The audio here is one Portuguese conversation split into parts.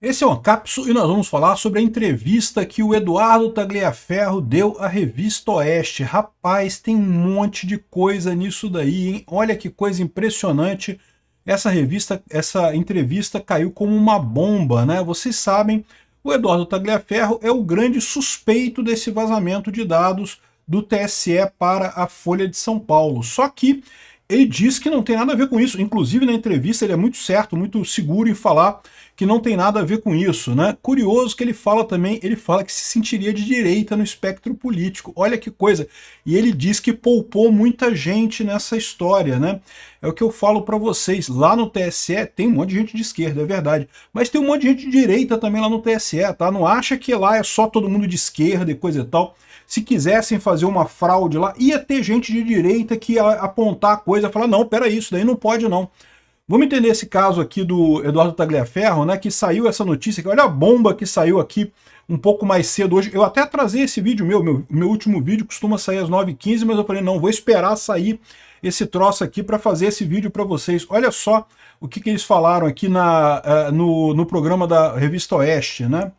Esse é o Ancapso e nós vamos falar sobre a entrevista que o Eduardo Tagliaferro deu à Revista Oeste. Rapaz, tem um monte de coisa nisso daí, hein? Olha que coisa impressionante. Essa entrevista caiu como uma bomba, né? Vocês sabem, o Eduardo Tagliaferro é o grande suspeito desse vazamento de dados do TSE para a Folha de São Paulo. Só que ele diz que não tem nada a ver com isso. Inclusive, na entrevista, ele é muito certo, muito seguro em falar que não tem nada a ver com isso, né? Curioso que ele fala também, ele fala que se sentiria de direita no espectro político. Olha que coisa. E ele diz que poupou muita gente nessa história, né? É o que eu falo para vocês. Lá no TSE tem um monte de gente de esquerda, é verdade. Mas tem um monte de gente de direita também lá no TSE, tá? Não acha que lá é só todo mundo de esquerda e coisa e tal. Se quisessem fazer uma fraude lá, ia ter gente de direita que ia apontar a coisa e falar, não, peraí, isso daí não pode não. Vamos entender esse caso aqui do Eduardo Tagliaferro, né, que saiu essa notícia, que olha a bomba que saiu aqui um pouco mais cedo hoje. Eu até atrasei esse vídeo meu último vídeo costuma sair às 9h15, mas eu falei, não, vou esperar sair esse troço aqui para fazer esse vídeo para vocês. Olha só o que eles falaram aqui no programa da Revista Oeste, né?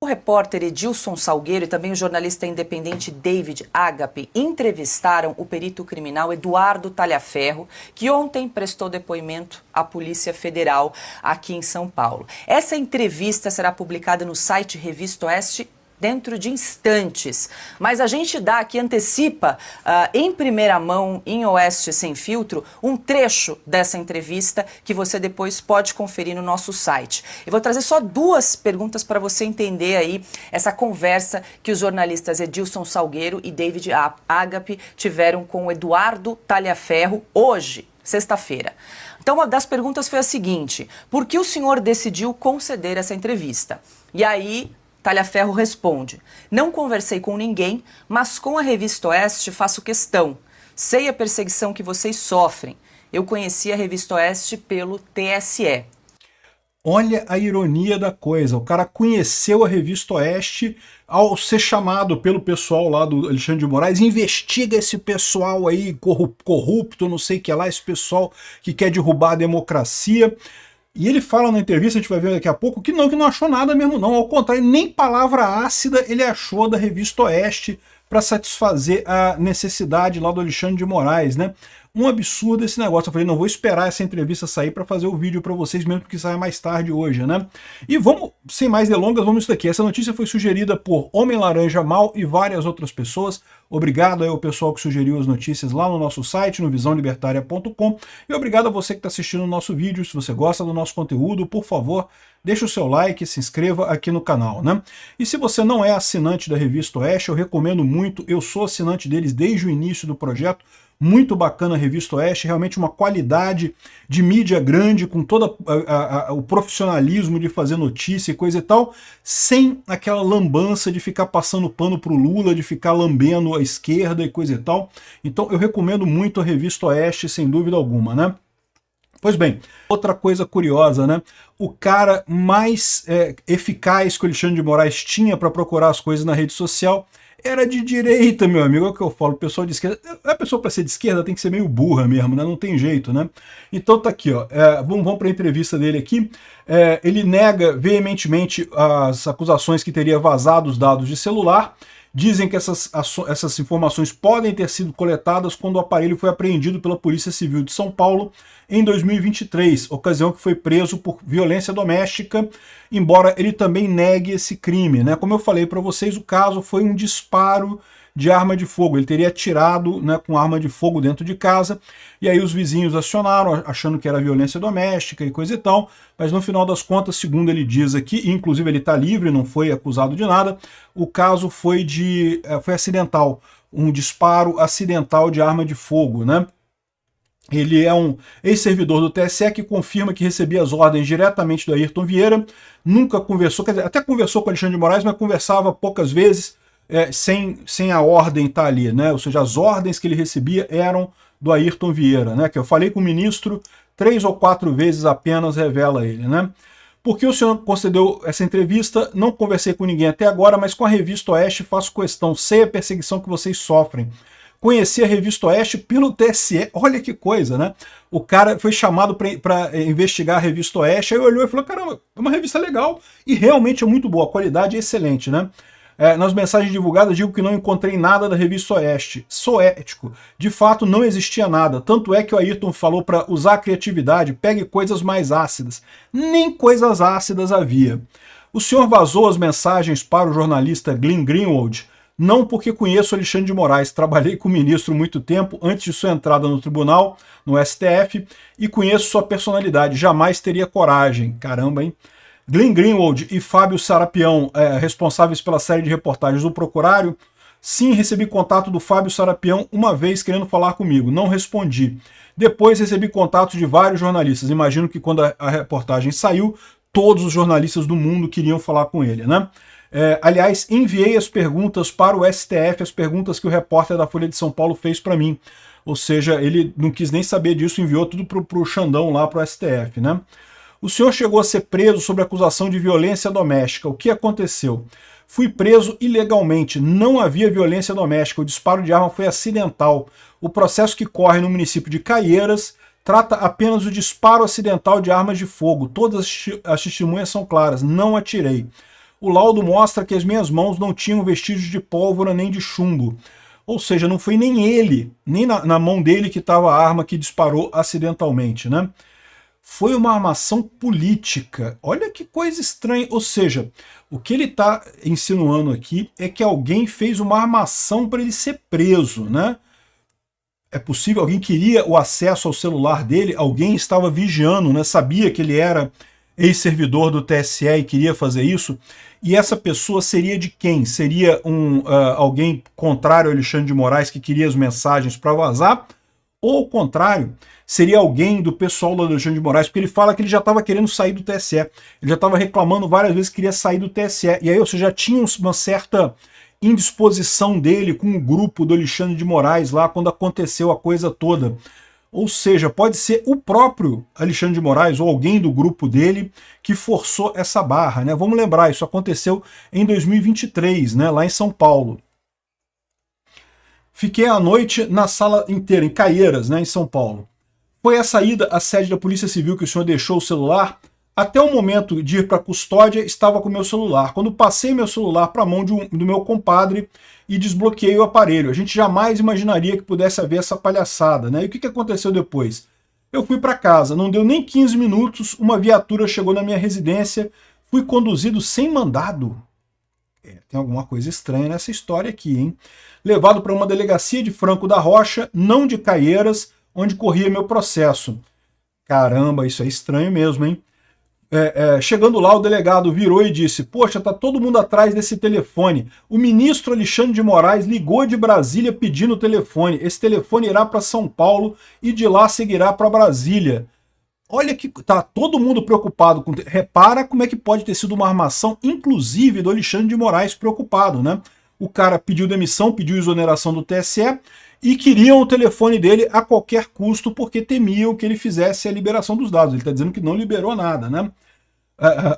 O repórter Edilson Salgueiro e também o jornalista independente David Agape entrevistaram o perito criminal Eduardo Tagliaferro, que ontem prestou depoimento à Polícia Federal aqui em São Paulo. Essa entrevista será publicada no site Revista Oeste dentro de instantes, mas a gente dá aqui, antecipa em primeira mão, em Oeste Sem Filtro, um trecho dessa entrevista que você depois pode conferir no nosso site. Eu vou trazer só duas perguntas para você entender aí essa conversa que os jornalistas Edilson Salgueiro e David Agape tiveram com o Eduardo Tagliaferro hoje, sexta-feira. Então, uma das perguntas foi a seguinte: por que o senhor decidiu conceder essa entrevista? E aí Tagliaferro responde: não conversei com ninguém, mas com a Revista Oeste faço questão. Sei a perseguição que vocês sofrem. Eu conheci a Revista Oeste pelo TSE. Olha a ironia da coisa, o cara conheceu a Revista Oeste ao ser chamado pelo pessoal lá do Alexandre de Moraes, investiga esse pessoal aí corrupto, não sei o que lá, esse pessoal que quer derrubar a democracia. E ele fala na entrevista, a gente vai ver daqui a pouco, que não achou nada mesmo não, ao contrário, nem palavra ácida ele achou da Revista Oeste para satisfazer a necessidade lá do Alexandre de Moraes, né? Um absurdo esse negócio. Eu falei, não vou esperar essa entrevista sair para fazer o vídeo para vocês, mesmo que saia mais tarde hoje, né? E vamos, sem mais delongas, vamos isso daqui. Essa notícia foi sugerida por Homem Laranja Mal e várias outras pessoas. Obrigado aí ao pessoal que sugeriu as notícias lá no nosso site, no visãolibertaria.com. E obrigado a você que está assistindo o nosso vídeo. Se você gosta do nosso conteúdo, por favor, deixa o seu like e se inscreva aqui no canal, né? E se você não é assinante da Revista Oeste, eu recomendo muito. Eu sou assinante deles desde o início do projeto. Muito bacana a Revista Oeste, realmente uma qualidade de mídia grande, com todo o profissionalismo de fazer notícia e coisa e tal, sem aquela lambança de ficar passando pano pro Lula, de ficar lambendo a esquerda e coisa e tal. Então eu recomendo muito a Revista Oeste, sem dúvida alguma, né? Pois bem, outra coisa curiosa, né? O cara mais eficaz que o Alexandre de Moraes tinha para procurar as coisas na rede social era de direita, meu amigo. É o que eu falo, o pessoal de esquerda, a pessoa para ser de esquerda tem que ser meio burra mesmo, né? Não tem jeito, né? Então tá aqui, ó, vamos para a entrevista dele aqui. Ele nega veementemente as acusações que teria vazado os dados de celular. Dizem que essas informações podem ter sido coletadas quando o aparelho foi apreendido pela Polícia Civil de São Paulo em 2023, ocasião que foi preso por violência doméstica, embora ele também negue esse crime, né? Como eu falei para vocês, o caso foi um disparo de arma de fogo. Ele teria atirado, né, com arma de fogo dentro de casa, e aí os vizinhos acionaram, achando que era violência doméstica e coisa e tal, mas no final das contas, segundo ele diz aqui, e inclusive ele está livre, não foi acusado de nada, o caso foi acidental, um disparo acidental de arma de fogo, né? Ele é um ex-servidor do TSE que confirma que recebia as ordens diretamente do Ayrton Vieira, nunca conversou, quer dizer, até conversou com Alexandre de Moraes, mas conversava poucas vezes, sem a ordem estar ali, né? Ou seja, as ordens que ele recebia eram do Ayrton Vieira, né? Que eu falei com o ministro 3 ou 4 vezes apenas, revela ele, né? Por que o senhor concedeu essa entrevista? Não conversei com ninguém até agora, mas com a Revista Oeste faço questão, sei a perseguição que vocês sofrem. conheci a Revista Oeste pelo TSE. Olha que coisa, né? O cara foi chamado para investigar a Revista Oeste, aí olhou e falou, caramba, é uma revista legal e realmente é muito boa, a qualidade é excelente, né? Nas mensagens divulgadas digo que não encontrei nada da Revista Oeste. Sou ético. De fato, não existia nada. Tanto é que o Ayrton falou para usar a criatividade, pegue coisas mais ácidas. Nem coisas ácidas havia. O senhor vazou as mensagens para o jornalista Glenn Greenwald? Não, porque conheço Alexandre de Moraes. Trabalhei com o ministro muito tempo antes de sua entrada no tribunal, no STF, e conheço sua personalidade. Jamais teria coragem. Caramba, hein? Glenn Greenwald e Fábio Serapião, responsáveis pela série de reportagens do Procurário. Sim, recebi contato do Fábio Serapião uma vez querendo falar comigo. Não respondi. Depois recebi contato de vários jornalistas. Imagino que quando a reportagem saiu, todos os jornalistas do mundo queriam falar com ele, né? Aliás, enviei as perguntas para o STF, as perguntas que o repórter da Folha de São Paulo fez para mim. Ou seja, ele não quis nem saber disso, enviou tudo para o Xandão lá, para o STF, né? O senhor chegou a ser preso sob acusação de violência doméstica. O que aconteceu? Fui preso ilegalmente. Não havia violência doméstica. O disparo de arma foi acidental. O processo que corre no município de Caieiras trata apenas do disparo acidental de armas de fogo. Todas as testemunhas são claras. Não atirei. O laudo mostra que as minhas mãos não tinham vestígios de pólvora nem de chumbo. Ou seja, não foi nem ele, nem na mão dele que estava a arma que disparou acidentalmente, né? Foi uma armação política. Olha que coisa estranha. Ou seja, o que ele está insinuando aqui é que alguém fez uma armação para ele ser preso, né? É possível, alguém queria o acesso ao celular dele, alguém estava vigiando, né? Sabia que ele era ex-servidor do TSE e queria fazer isso. E essa pessoa seria de quem? Seria alguém contrário ao Alexandre de Moraes que queria as mensagens para vazar? Ou ao contrário, seria alguém do pessoal do Alexandre de Moraes, porque ele fala que ele já estava querendo sair do TSE. Ele já estava reclamando várias vezes que queria sair do TSE. E aí você já tinha uma certa indisposição dele com o grupo do Alexandre de Moraes lá quando aconteceu a coisa toda. Ou seja, pode ser o próprio Alexandre de Moraes ou alguém do grupo dele que forçou essa barra, né? Vamos lembrar, isso aconteceu em 2023, né, lá em São Paulo. Fiquei a noite na sala inteira, em Caieiras, né, em São Paulo. Foi a saída à sede da Polícia Civil que o senhor deixou o celular? Até o momento de ir para a custódia, estava com o meu celular. Quando passei meu celular para a mão do meu compadre e desbloqueei o aparelho. A gente jamais imaginaria que pudesse haver essa palhaçada, né? E o que aconteceu depois? Eu fui para casa, não deu nem 15 minutos, uma viatura chegou na minha residência, fui conduzido sem mandado. Tem alguma coisa estranha nessa história aqui, hein? Levado para uma delegacia de Franco da Rocha, não de Caieiras, onde corria meu processo. Caramba, isso é estranho mesmo, hein? Chegando lá, o delegado virou e disse: poxa, tá todo mundo atrás desse telefone. O ministro Alexandre de Moraes ligou de Brasília pedindo o telefone. Esse telefone irá para São Paulo e de lá seguirá para Brasília. Olha que tá todo mundo preocupado com... Repara como é que pode ter sido uma armação, inclusive do Alexandre de Moraes preocupado, né? O cara pediu demissão, pediu exoneração do TSE e queriam o telefone dele a qualquer custo porque temiam que ele fizesse a liberação dos dados. Ele está dizendo que não liberou nada, né?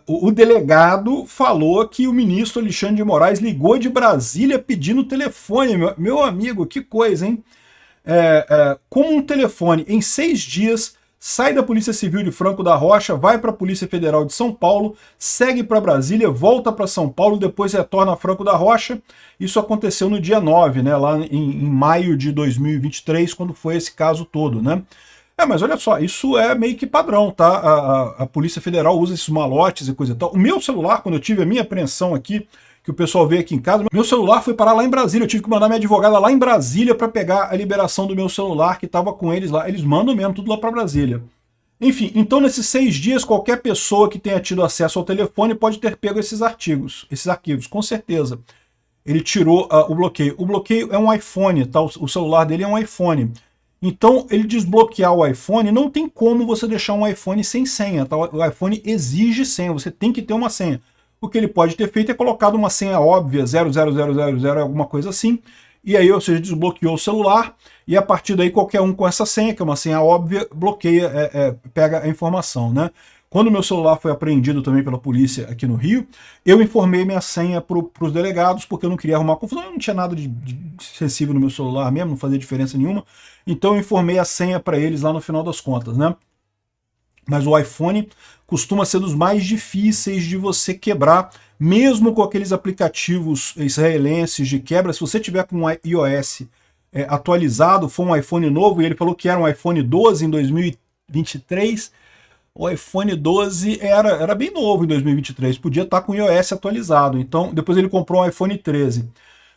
O delegado falou que o ministro Alexandre de Moraes ligou de Brasília pedindo o telefone. Meu amigo, que coisa, hein? Como um telefone em 6 dias sai da Polícia Civil de Franco da Rocha, vai para a Polícia Federal de São Paulo, segue para Brasília, volta para São Paulo, depois retorna a Franco da Rocha. Isso aconteceu no dia 9, né, lá em maio de 2023, quando foi esse caso todo, né? Mas olha só, isso é meio que padrão, tá? A Polícia Federal usa esses malotes e coisa e tal. O meu celular, quando eu tive a minha apreensão aqui, que o pessoal veio aqui em casa, meu celular foi parar lá em Brasília. Eu tive que mandar minha advogada lá em Brasília para pegar a liberação do meu celular, que estava com eles lá. Eles mandam mesmo tudo lá para Brasília. Enfim, então nesses 6 dias, qualquer pessoa que tenha tido acesso ao telefone pode ter pego esses arquivos, com certeza. Ele tirou o bloqueio. O bloqueio é um iPhone, tá? O celular dele é um iPhone. Então, ele desbloquear o iPhone, não tem como você deixar um iPhone sem senha, tá? O iPhone exige senha, você tem que ter uma senha. O que ele pode ter feito é colocado uma senha óbvia, 00000, alguma coisa assim, e aí, ou seja, desbloqueou o celular, e a partir daí qualquer um com essa senha, que é uma senha óbvia, bloqueia, pega a informação, né? Quando meu celular foi apreendido também pela polícia aqui no Rio, eu informei minha senha para os delegados, porque eu não queria arrumar confusão, eu não tinha nada de sensível no meu celular mesmo, não fazia diferença nenhuma, então eu informei a senha para eles lá no final das contas, né? Mas o iPhone costuma ser dos mais difíceis de você quebrar, mesmo com aqueles aplicativos israelenses de quebra. Se você tiver com um iOS atualizado, for um iPhone novo, e ele falou que era um iPhone 12 em 2023, o iPhone 12 era bem novo em 2023, podia estar com o iOS atualizado. Então, depois ele comprou um iPhone 13.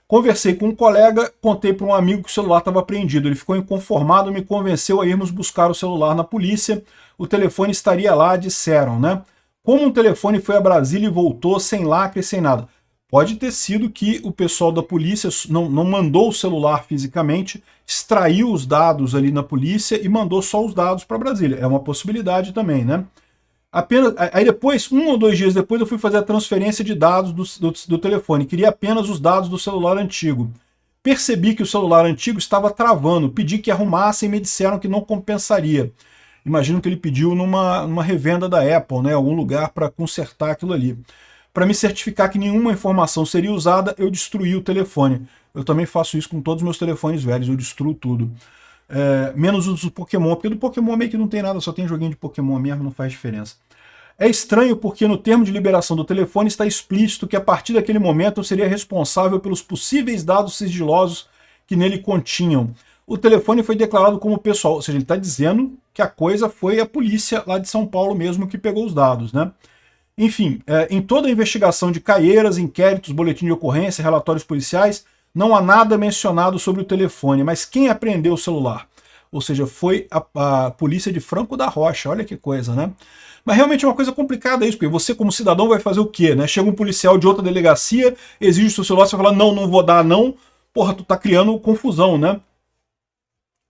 Conversei com um colega, contei para um amigo que o celular estava apreendido. Ele ficou inconformado, me convenceu a irmos buscar o celular na polícia. O telefone estaria lá, disseram, né? Como um telefone foi a Brasília e voltou sem lacre, sem nada? Pode ter sido que o pessoal da polícia não mandou o celular fisicamente, extraiu os dados ali na polícia e mandou só os dados para Brasília. É uma possibilidade também, né? Aí depois, 1 ou 2 dias depois, eu fui fazer a transferência de dados do telefone. Queria apenas os dados do celular antigo. Percebi que o celular antigo estava travando. Pedi que arrumassem e me disseram que não compensaria. Imagino que ele pediu numa revenda da Apple, né, algum lugar para consertar aquilo ali. Para me certificar que nenhuma informação seria usada, eu destruí o telefone. Eu também faço isso com todos os meus telefones velhos, eu destruo tudo. Menos os do Pokémon, porque do Pokémon meio que não tem nada, só tem joguinho de Pokémon mesmo, não faz diferença. É estranho porque no termo de liberação do telefone está explícito que a partir daquele momento eu seria responsável pelos possíveis dados sigilosos que nele continham. O telefone foi declarado como pessoal, ou seja, ele está dizendo que a coisa foi a polícia lá de São Paulo mesmo que pegou os dados, né? Enfim, em toda a investigação de caieiras, inquéritos, boletim de ocorrência, relatórios policiais, não há nada mencionado sobre o telefone, mas quem apreendeu o celular? Ou seja, foi a polícia de Franco da Rocha, olha que coisa, né? Mas realmente é uma coisa complicada isso, porque você como cidadão vai fazer o quê, né? Chega um policial de outra delegacia, exige o seu celular, você fala, não vou dar não, porra, tu tá criando confusão, né?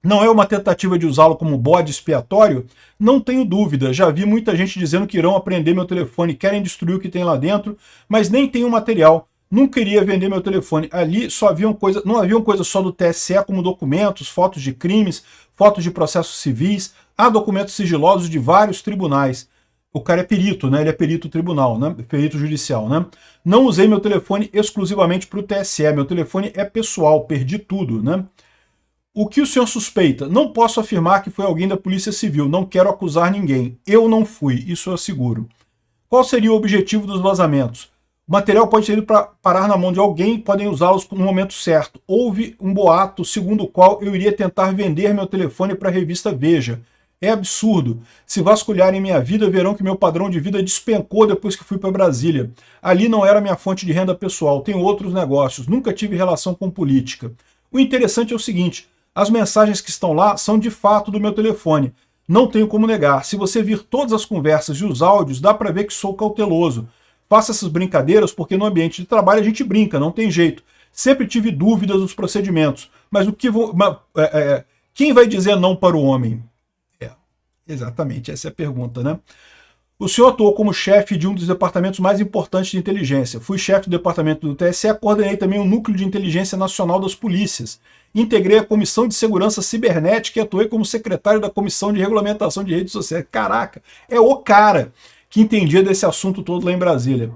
Não é uma tentativa de usá-lo como bode expiatório? Não tenho dúvida, já vi muita gente dizendo que irão apreender meu telefone, querem destruir o que tem lá dentro, mas nem tem o material. Nunca iria vender meu telefone. Ali só haviam não haviam coisas só do TSE, como documentos, fotos de crimes, fotos de processos civis, há documentos sigilosos de vários tribunais. O cara é perito, né? Ele é perito tribunal, né? Perito judicial, né? Não usei meu telefone exclusivamente para o TSE, meu telefone é pessoal, perdi tudo, né? O que o senhor suspeita? Não posso afirmar que foi alguém da Polícia Civil, não quero acusar ninguém. Eu não fui, isso eu asseguro. Qual seria o objetivo dos vazamentos? O material pode ter ido para parar na mão de alguém, podem usá-los no momento certo. Houve um boato segundo o qual eu iria tentar vender meu telefone para a revista Veja. É absurdo. Se vasculharem minha vida, verão que meu padrão de vida despencou depois que fui para Brasília. Ali não era minha fonte de renda pessoal, tenho outros negócios, nunca tive relação com política. O interessante é o seguinte, as mensagens que estão lá são de fato do meu telefone. Não tenho como negar. Se você vir todas as conversas e os áudios, dá para ver que sou cauteloso. Faço essas brincadeiras porque no ambiente de trabalho a gente brinca, não tem jeito. Sempre tive dúvidas dos procedimentos. Mas quem vai dizer não para o homem? Exatamente, essa é a pergunta, né? O senhor atuou como chefe de um dos departamentos mais importantes de inteligência. Fui chefe do departamento do TSE, coordenei também o Núcleo de Inteligência Nacional das Polícias. Integrei a Comissão de Segurança Cibernética e atuei como secretário da Comissão de Regulamentação de Redes Sociais. Caraca, é o cara que entendia desse assunto todo lá em Brasília.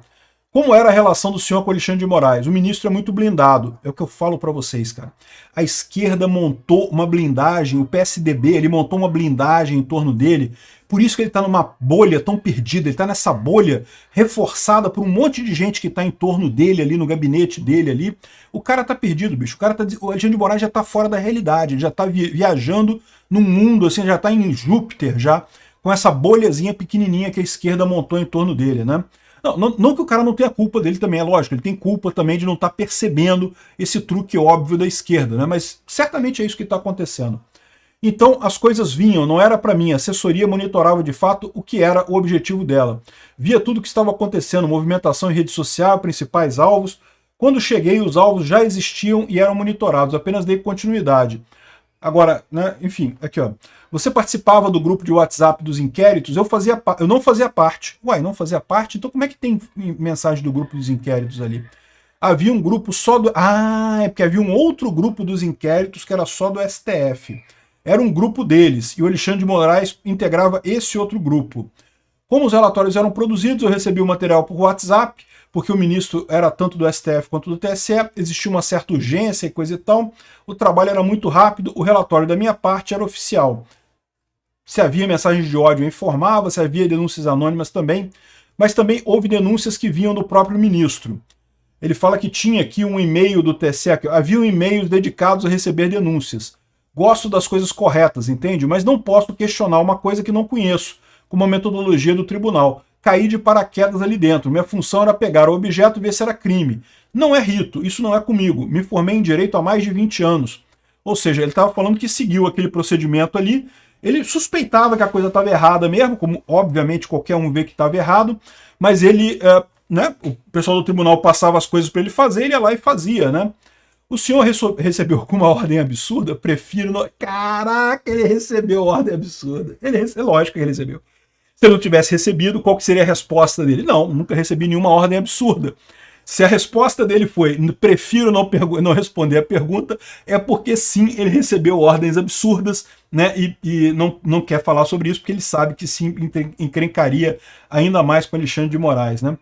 Como era a relação do senhor com Alexandre de Moraes? O ministro é muito blindado. É o que eu falo para vocês, cara. A esquerda montou uma blindagem, o PSDB, ele montou uma blindagem em torno dele. Por isso que ele está numa bolha tão perdida. Ele está nessa bolha reforçada por um monte de gente que está em torno dele ali, no gabinete dele ali. O cara tá perdido, bicho. O Alexandre de Moraes já tá fora da realidade. Ele já tá viajando num mundo, assim, já tá em Júpiter, já, com essa bolhazinha pequenininha que a esquerda montou em torno dele, né? Não que o cara não tenha culpa dele também, é lógico, ele tem culpa também de não estar percebendo esse truque óbvio da esquerda, né? Mas certamente é isso que está acontecendo. Então as coisas vinham, não era para mim, a assessoria monitorava de fato o que era o objetivo dela. Via tudo o que estava acontecendo, movimentação em rede social, principais alvos. Quando cheguei, os alvos já existiam e eram monitorados, apenas dei continuidade. Agora, né, enfim, aqui ó, você participava do grupo de WhatsApp dos inquéritos, eu não fazia parte. Uai, não fazia parte? Então como é que tem mensagem do grupo dos inquéritos ali? Havia um grupo só do... Ah, é porque havia um outro grupo dos inquéritos que era só do STF. Era um grupo deles, e o Alexandre de Moraes integrava esse outro grupo. Como os relatórios eram produzidos, eu recebi o material por WhatsApp, porque o ministro era tanto do STF quanto do TSE, existia uma certa urgência e coisa e tal, o trabalho era muito rápido, o relatório da minha parte era oficial. Se havia mensagens de ódio, eu informava, se havia denúncias anônimas também, mas também houve denúncias que vinham do próprio ministro. Ele fala que tinha aqui um e-mail do TSE, havia e-mails dedicados a receber denúncias. Gosto das coisas corretas, entende? Mas não posso questionar uma coisa que não conheço, como a metodologia do tribunal. Caí de paraquedas ali dentro. Minha função era pegar o objeto e ver se era crime. Não é rito, isso não é comigo. Me formei em direito há mais de 20 anos. Ou seja, ele estava falando que seguiu aquele procedimento ali, ele suspeitava que a coisa estava errada mesmo, como obviamente qualquer um vê que estava errado, mas ele, o pessoal do tribunal passava as coisas para ele fazer, ele ia lá e fazia, né? O senhor recebeu alguma ordem absurda? Prefiro não... Caraca, ele recebeu ordem absurda. É lógico que ele recebeu. Se ele não tivesse recebido, qual que seria a resposta dele? Não, nunca recebi nenhuma ordem absurda. Se a resposta dele foi prefiro não responder a pergunta, é porque sim, ele recebeu ordens absurdas, né? E não quer falar sobre isso, porque ele sabe que sim encrencaria ainda mais com Alexandre de Moraes, né?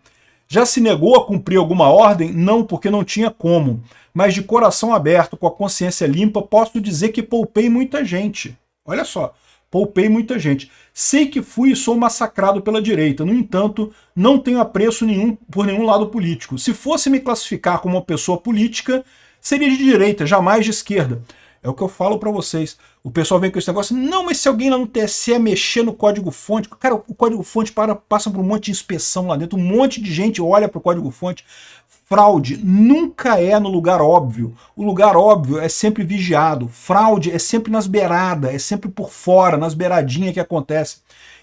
Já se negou a cumprir alguma ordem? Não, porque não tinha como. Mas de coração aberto, com a consciência limpa, posso dizer que poupei muita gente. Olha só, poupei muita gente. Sei que fui e sou massacrado pela direita. No entanto, não tenho apreço nenhum por nenhum lado político. Se fosse me classificar como uma pessoa política, seria de direita, jamais de esquerda. É o que eu falo para vocês. O pessoal vem com esse negócio, não, mas se alguém lá no TSE mexer no código-fonte, cara, o código-fonte passa por um monte de inspeção lá dentro, um monte de gente olha para o código-fonte. Fraude nunca é no lugar óbvio. O lugar óbvio é sempre vigiado. Fraude é sempre nas beiradas, é sempre por fora, nas beiradinhas que acontece.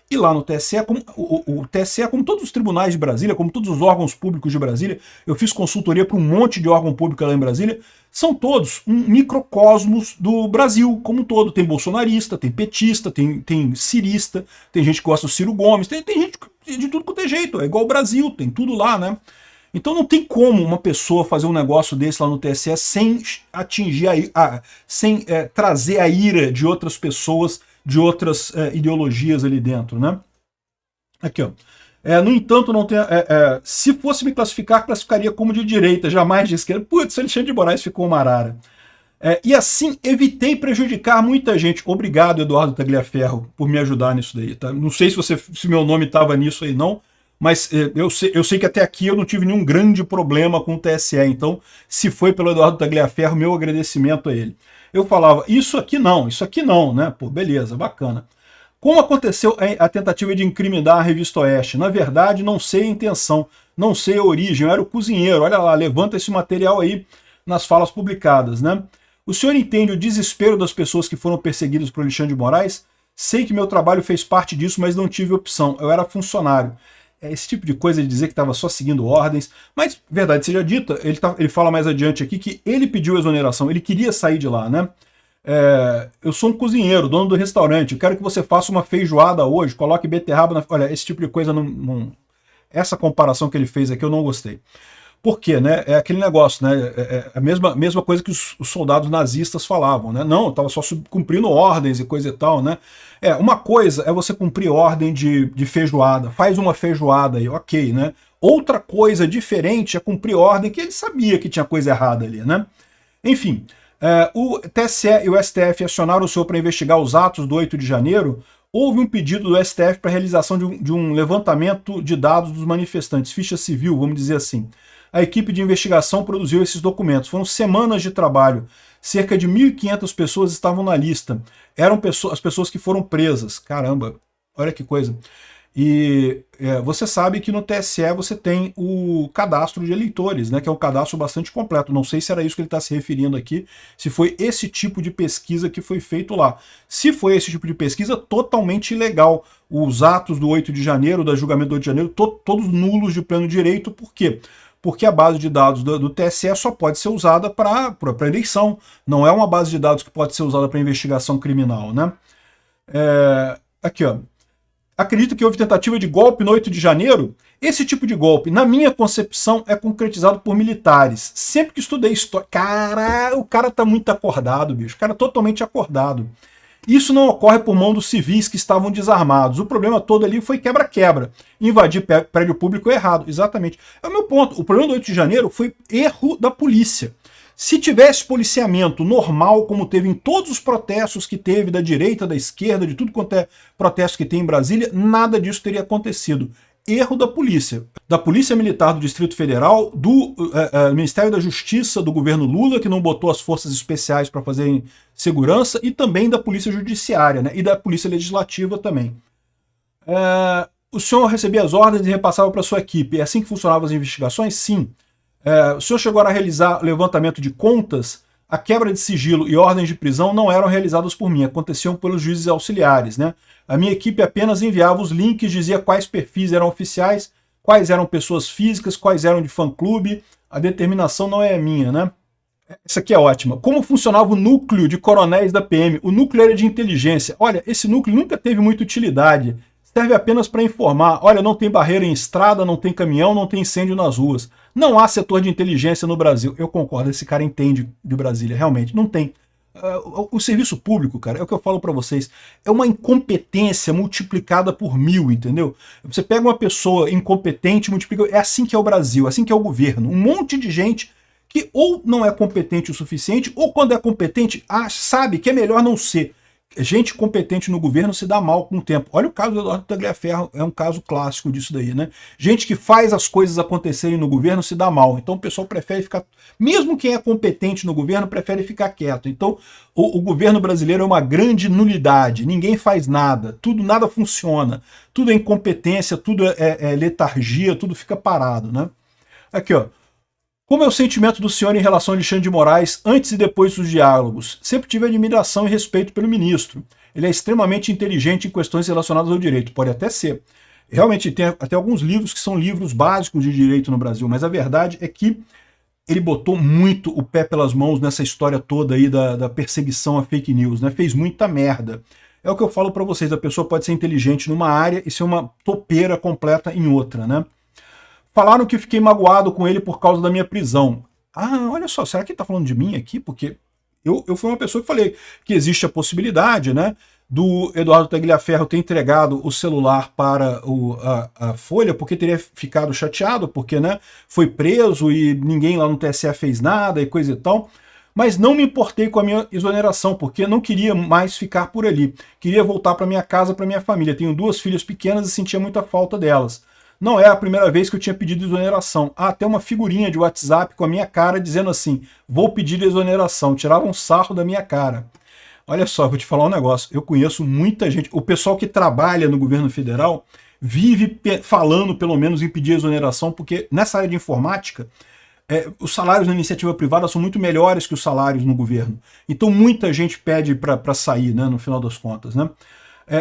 E lá no TSE, o TSE, como todos os tribunais de Brasília, como todos os órgãos públicos de Brasília, eu fiz consultoria para um monte de órgão público lá em Brasília, são todos um microcosmos do Brasil como um todo. Tem bolsonarista, tem petista, tem cirista, tem gente que gosta do Ciro Gomes, tem gente de tudo quanto é jeito, é igual o Brasil, tem tudo lá, né? Então não tem como uma pessoa fazer um negócio desse lá no TSE sem atingir sem trazer a ira de outras pessoas, de outras ideologias ali dentro, né? Aqui, ó. No entanto, não tem, se fosse me classificar, classificaria como de direita, jamais de esquerda. Putz, Alexandre de Moraes ficou uma arara. E assim, evitei prejudicar muita gente. Obrigado, Eduardo Tagliaferro, por me ajudar nisso daí. Tá? Não sei se meu nome estava nisso aí, não. Mas eu sei que até aqui eu não tive nenhum grande problema com o TSE, então se foi pelo Eduardo Tagliaferro, meu agradecimento a ele. Eu falava, isso aqui não, né? Pô, beleza, bacana. Como aconteceu a tentativa de incriminar a Revista Oeste? Na verdade, não sei a intenção, não sei a origem, eu era o cozinheiro, olha lá, levanta esse material aí nas falas publicadas, né? O senhor entende o desespero das pessoas que foram perseguidas por Alexandre de Moraes? Sei que meu trabalho fez parte disso, mas não tive opção, eu era funcionário. Esse tipo de coisa de dizer que estava só seguindo ordens, mas, verdade seja dita, ele fala mais adiante aqui que ele pediu exoneração, ele queria sair de lá, né? Eu sou um cozinheiro, dono do restaurante, eu quero que você faça uma feijoada hoje, coloque beterraba na... Olha, esse tipo de coisa, essa comparação que ele fez aqui eu não gostei. Por quê, né? É aquele negócio, né? A mesma coisa que os soldados nazistas falavam, né? Não, eu estava só cumprindo ordens e coisa e tal, né? Uma coisa é você cumprir ordem de feijoada, faz uma feijoada aí, ok, né? Outra coisa diferente é cumprir ordem que ele sabia que tinha coisa errada ali, né? Enfim, o TSE e o STF acionaram o senhor para investigar os atos do 8 de janeiro. Houve um pedido do STF para a realização de um levantamento de dados dos manifestantes, ficha civil, vamos dizer assim. A equipe de investigação produziu esses documentos. Foram semanas de trabalho. Cerca de 1.500 pessoas estavam na lista. Eram as pessoas que foram presas. Caramba, olha que coisa. E você sabe que no TSE você tem o cadastro de eleitores, né, que é um cadastro bastante completo. Não sei se era isso que ele está se referindo aqui, se foi esse tipo de pesquisa que foi feito lá. Se foi esse tipo de pesquisa, totalmente ilegal. Os atos do 8 de janeiro, da julgamento do 8 de janeiro, todos nulos de pleno direito. Por quê? Porque a base de dados do TSE só pode ser usada para eleição. Não é uma base de dados que pode ser usada para investigação criminal, né? Aqui, ó. Acredito que houve tentativa de golpe no 8 de janeiro? Esse tipo de golpe, na minha concepção, é concretizado por militares. Sempre que estudei história... Cara, o cara tá muito acordado, bicho. O cara é totalmente acordado. Isso não ocorre por mão dos civis que estavam desarmados. O problema todo ali foi quebra-quebra. Invadir prédio público é errado, exatamente. É o meu ponto. O problema do 8 de janeiro foi erro da polícia. Se tivesse policiamento normal, como teve em todos os protestos que teve da direita, da esquerda, de tudo quanto é protesto que tem em Brasília, nada disso teria acontecido. Erro da Polícia Militar do Distrito Federal, do Ministério da Justiça do governo Lula, que não botou as forças especiais para fazerem segurança, e também da Polícia Judiciária, né, e da Polícia Legislativa também. O senhor recebia as ordens e repassava para sua equipe. É assim que funcionavam as investigações? Sim. O senhor chegou a realizar levantamento de contas? A quebra de sigilo e ordens de prisão não eram realizadas por mim, aconteciam pelos juízes auxiliares, né? A minha equipe apenas enviava os links, dizia quais perfis eram oficiais, quais eram pessoas físicas, quais eram de fã-clube. A determinação não é minha, né? Essa aqui é ótima. Como funcionava o núcleo de coronéis da PM? O núcleo era de inteligência. Olha, esse núcleo nunca teve muita utilidade. Serve apenas para informar. Olha, não tem barreira em estrada, não tem caminhão, não tem incêndio nas ruas. Não há setor de inteligência no Brasil. Eu concordo, esse cara entende de Brasília, realmente. Não tem. O serviço público, cara, é o que eu falo para vocês, é uma incompetência multiplicada por 1000, entendeu? Você pega uma pessoa incompetente, multiplica... É assim que é o Brasil, é assim que é o governo. Um monte de gente que ou não é competente o suficiente, ou quando é competente, sabe que é melhor não ser. Gente competente no governo se dá mal com o tempo. Olha o caso do Eduardo Tagliaferro, é um caso clássico disso daí, né? Gente que faz as coisas acontecerem no governo se dá mal. Então o pessoal prefere ficar... Mesmo quem é competente no governo prefere ficar quieto. Então o governo brasileiro é uma grande nulidade. Ninguém faz nada. Nada funciona. Tudo é incompetência, tudo é letargia, tudo fica parado, né? Aqui, ó. Como é o sentimento do senhor em relação a Alexandre de Moraes antes e depois dos diálogos? Sempre tive admiração e respeito pelo ministro. Ele é extremamente inteligente em questões relacionadas ao direito. Pode até ser. Realmente tem até alguns livros que são livros básicos de direito no Brasil, mas a verdade é que ele botou muito o pé pelas mãos nessa história toda aí da perseguição a fake news, né? Fez muita merda. É o que eu falo para vocês, a pessoa pode ser inteligente numa área e ser uma topeira completa em outra, né? Falaram que fiquei magoado com ele por causa da minha prisão. Ah, olha só, será que ele tá falando de mim aqui? Porque eu fui uma pessoa que falei que existe a possibilidade, né, do Eduardo Tagliaferro ter entregado o celular para a Folha porque teria ficado chateado, porque, né, foi preso e ninguém lá no TSE fez nada e coisa e tal. Mas não me importei com a minha exoneração, porque não queria mais ficar por ali. Queria voltar para minha casa, para minha família. Tenho 2 filhas pequenas e sentia muita falta delas. Não é a primeira vez que eu tinha pedido exoneração. Há até uma figurinha de WhatsApp com a minha cara dizendo assim, vou pedir exoneração. Tiravam um sarro da minha cara. Olha só, vou te falar um negócio. Eu conheço muita gente. O pessoal que trabalha no governo federal vive falando, pelo menos, em pedir exoneração, porque nessa área de informática, os salários na iniciativa privada são muito melhores que os salários no governo. Então muita gente pede para sair, né, no final das contas, né?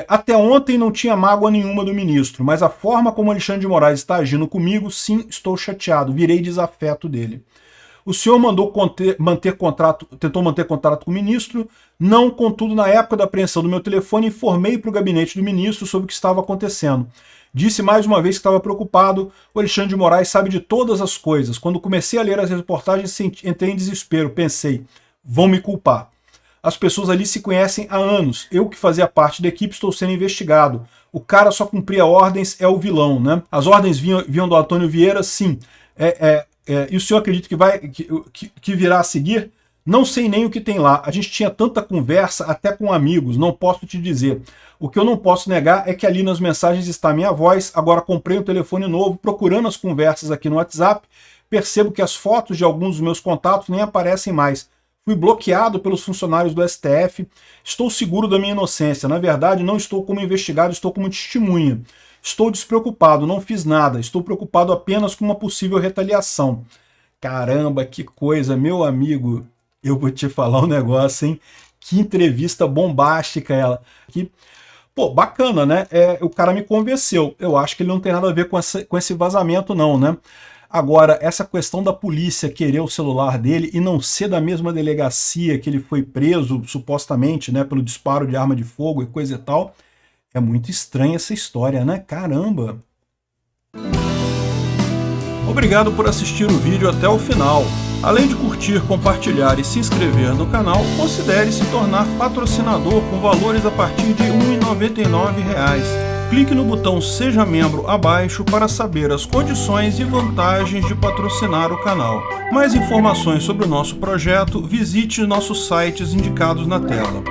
Até ontem não tinha mágoa nenhuma do ministro, mas a forma como Alexandre de Moraes está agindo comigo, sim, estou chateado, virei desafeto dele. O senhor tentou manter contato com o ministro, não, contudo, na época da apreensão do meu telefone, informei para o gabinete do ministro sobre o que estava acontecendo. Disse mais uma vez que estava preocupado, o Alexandre de Moraes sabe de todas as coisas. Quando comecei a ler as reportagens, entrei em desespero, pensei, vão me culpar. As pessoas ali se conhecem há anos. Eu que fazia parte da equipe estou sendo investigado. O cara só cumpria ordens, é o vilão, né? As ordens vinham do Antônio Vieira, sim. E o senhor acredita que virá a seguir? Não sei nem o que tem lá. A gente tinha tanta conversa, até com amigos, não posso te dizer. O que eu não posso negar é que ali nas mensagens está a minha voz. Agora comprei um telefone novo, procurando as conversas aqui no WhatsApp. Percebo que as fotos de alguns dos meus contatos nem aparecem mais. Fui bloqueado pelos funcionários do STF. Estou seguro da minha inocência. Na verdade, não estou como investigado, estou como testemunha. Estou despreocupado, não fiz nada. Estou preocupado apenas com uma possível retaliação. Caramba, que coisa, meu amigo. Eu vou te falar um negócio, hein? Que entrevista bombástica ela. Pô, bacana, né? O cara me convenceu. Eu acho que ele não tem nada a ver com esse vazamento, não, né? Agora, essa questão da polícia querer o celular dele e não ser da mesma delegacia que ele foi preso, supostamente, né, pelo disparo de arma de fogo e coisa e tal, é muito estranha essa história, né? Caramba! Obrigado por assistir o vídeo até o final. Além de curtir, compartilhar e se inscrever no canal, considere se tornar patrocinador com valores a partir de R$ 1,99. Clique no botão Seja Membro abaixo para saber as condições e vantagens de patrocinar o canal. Mais informações sobre o nosso projeto, visite nossos sites indicados na tela.